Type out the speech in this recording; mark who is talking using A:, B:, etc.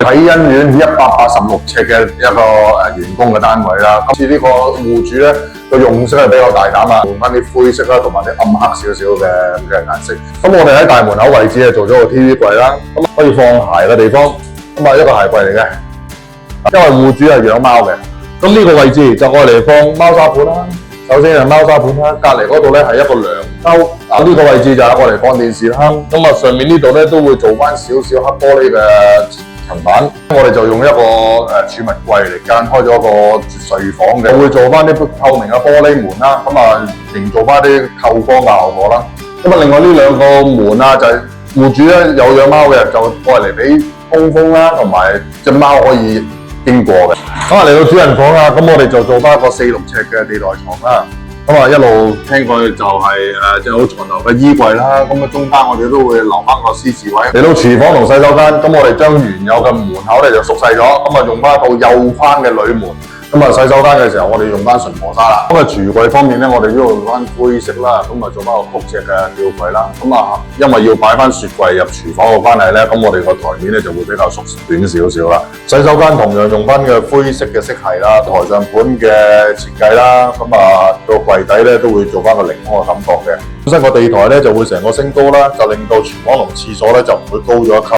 A: 啟欣苑186尺嘅一個員工嘅單位啦。今次呢個戶主咧個用色係比較大膽啊，用翻啲灰色啦，同埋啲暗黑少少嘅顏色。咁我哋喺大門口位置做咗個 TV 櫃啦，咁可以放鞋嘅地方，咁一個鞋櫃嚟嘅。因為戶主係養貓嘅，咁呢個位置就愛嚟放貓砂盤啦。首先係貓砂盤啦，隔離嗰度咧係一個涼兜，呢個位置就係愛嚟放電視啦。咁上面呢度咧都會做翻少少黑玻璃嘅層板，我哋就用一個儲物櫃嚟間開咗個睡房嘅，會做翻啲透明嘅玻璃門啦，營造翻啲透光嘅效果啦。另外呢兩個門啊，就係戶主咧有養貓嘅，就愛嚟俾通風啦，同埋隻貓可以經過嘅。嚟到主人房啦，咁我哋就做翻一個4、6尺嘅地台床啦。一路聽過去就係有床頭嘅衣櫃啦。中間我哋都會留翻個獅子位。嚟到廚房同洗手間，咁我哋將原有嘅門口咧就縮細咗，用翻一套幼框嘅鋁門。洗手間嘅時候，我哋用翻純磨砂啦。廚櫃方面咧，我哋都用翻灰色啦，做翻個曲尺嘅吊櫃啦。因為要擺翻雪櫃入廚房嘅關係咧，我哋個台面咧就會比較縮短少少啦。洗手間同樣用翻嘅灰色嘅色系啦，台上盤嘅設計啦，個櫃底咧都會做翻個凌空嘅感覺嘅。本身個地台咧就會成個升高啦，就令到廚房同廁所咧就唔會高咗一級。